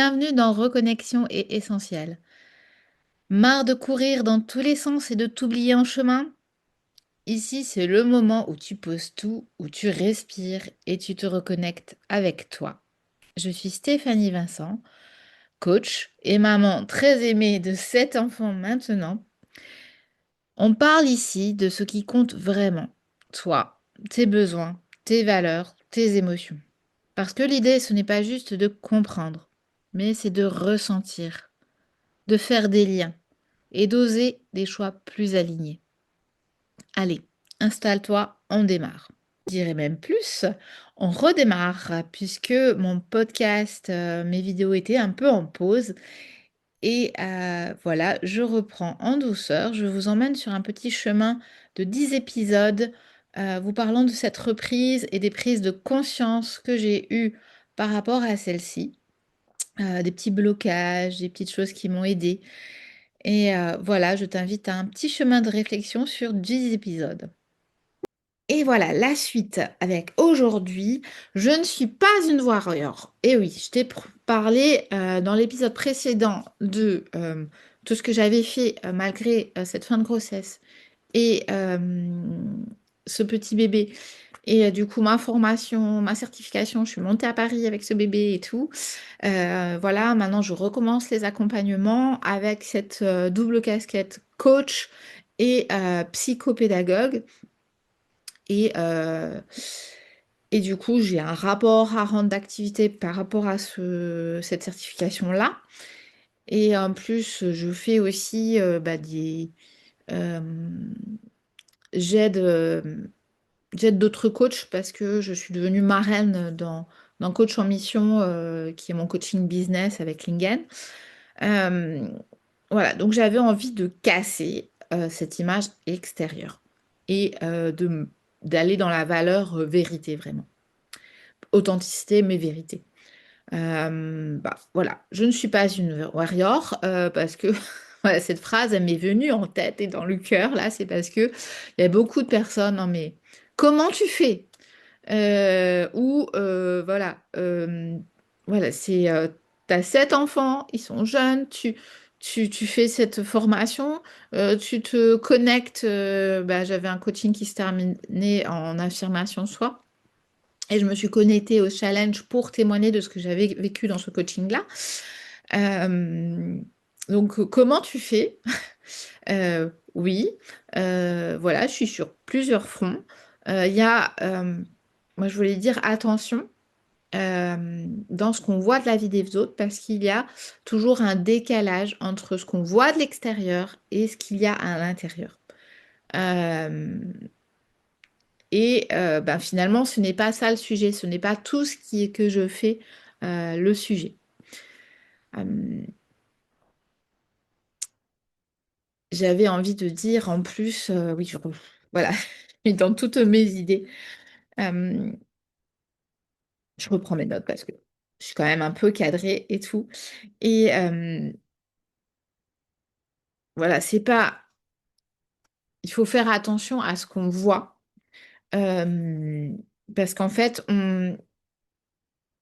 Bienvenue dans Reconnexion et Essentiel. Marre de courir dans tous les sens et de t'oublier en chemin? Ici, c'est le moment où tu poses tout, où tu respires et tu te reconnectes avec toi. Je suis Stéphanie Vincent, coach et maman très aimée de 7 enfants maintenant. On parle ici de ce qui compte vraiment, toi, tes besoins, tes valeurs, tes émotions. Parce que l'idée, ce n'est pas juste de comprendre, mais c'est de ressentir, de faire des liens et d'oser des choix plus alignés. Allez, installe-toi, on démarre. Je dirais même plus, on redémarre puisque mon podcast, mes vidéos étaient un peu en pause et voilà, je reprends en douceur. Je vous emmène sur un petit chemin de 10 épisodes vous parlant de cette reprise et des prises de conscience que j'ai eues par rapport à celle-ci. Des petits blocages, des petites choses qui m'ont aidée. Et voilà, je t'invite à un petit chemin de réflexion sur 10 épisodes. Et voilà, la suite avec aujourd'hui, je ne suis pas une warrior. Et oui, je t'ai parlé dans l'épisode précédent de tout ce que j'avais fait malgré cette fin de grossesse et ce petit bébé. Et du coup, ma formation, ma certification, je suis montée à Paris avec ce bébé et tout. Voilà, maintenant je recommence les accompagnements avec cette double casquette coach et psychopédagogue. Et, euh, et du coup, j'ai un rapport à rendre d'activité par rapport à cette certification-là. Et en plus, je fais aussi euh, j'aide j'aide d'autres coachs parce que je suis devenue marraine dans Coach en Mission, qui est mon coaching business avec Lingen. Euh, voilà, donc j'avais envie de casser cette image extérieure et d'aller dans la valeur vérité, vraiment. Authenticité, mais vérité. Voilà, je ne suis pas une warrior parce que voilà, cette phrase, elle m'est venue en tête et dans le cœur, là, c'est parce que il y a beaucoup de personnes, non mais comment tu fais? Voilà, t'as 7 enfants, ils sont jeunes, tu fais cette formation, tu te connectes, j'avais un coaching qui se terminait en affirmation de soi. Et je me suis connectée au challenge pour témoigner de ce que j'avais vécu dans ce coaching-là. Euh, donc, comment tu fais? Oui, voilà, je suis sur plusieurs fronts. Il y a, moi, je voulais dire attention dans ce qu'on voit de la vie des autres, parce qu'il y a toujours un décalage entre ce qu'on voit de l'extérieur et ce qu'il y a à l'intérieur. Euh, Finalement, ce n'est pas ça le sujet, ce n'est pas tout ce qui est que je fais le sujet. Euh, J'avais envie de dire en plus, oui, voilà, et dans toutes mes idées, euh, je reprends mes notes parce que je suis quand même un peu cadrée et tout. Et voilà, c'est pas, il faut faire attention à ce qu'on voit euh, parce qu'en fait, on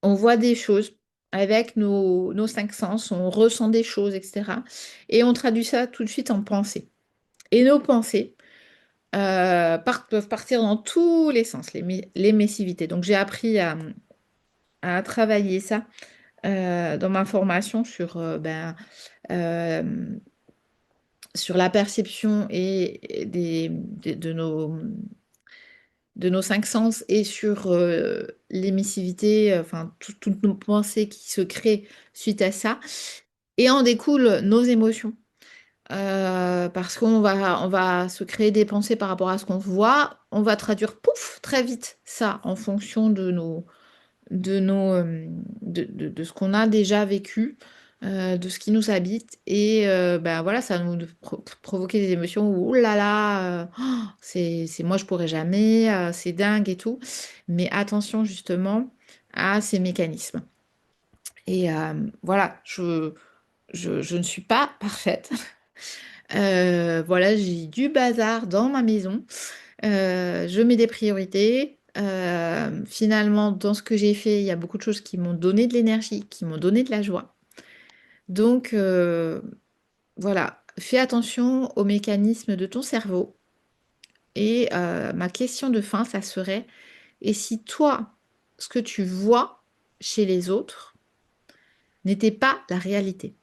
voit des choses avec nos 5 sens, on ressent des choses, etc. Et on traduit ça tout de suite en pensée. Et nos pensées peuvent partir dans tous les sens, l'émissivité. Donc j'ai appris à travailler ça dans ma formation euh, sur la perception et de nos 5 sens et sur l'émissivité, enfin toutes nos pensées qui se créent suite à ça. Et en découlent nos émotions. Parce qu'on va se créer des pensées par rapport à ce qu'on voit. On va traduire, pouf, très vite ça en fonction de ce qu'on a déjà vécu, de ce qui nous habite. Et voilà, ça va nous provoquer des émotions où, oh là là, c'est moi, je pourrais jamais, c'est dingue et tout. Mais attention justement à ces mécanismes. Et voilà, je ne suis pas parfaite. Voilà, j'ai du bazar dans ma maison. Je mets des priorités. Finalement, dans ce que j'ai fait, il y a beaucoup de choses qui m'ont donné de l'énergie, qui m'ont donné de la joie. Donc, voilà, fais attention aux mécanismes de ton cerveau. Et ma question de fin, ça serait, et si toi, ce que tu vois chez les autres n'était pas la réalité?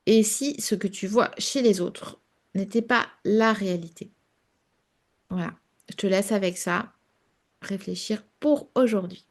Et si ce que tu vois chez les autres n'était pas la réalité? Voilà, je te laisse avec ça réfléchir pour aujourd'hui.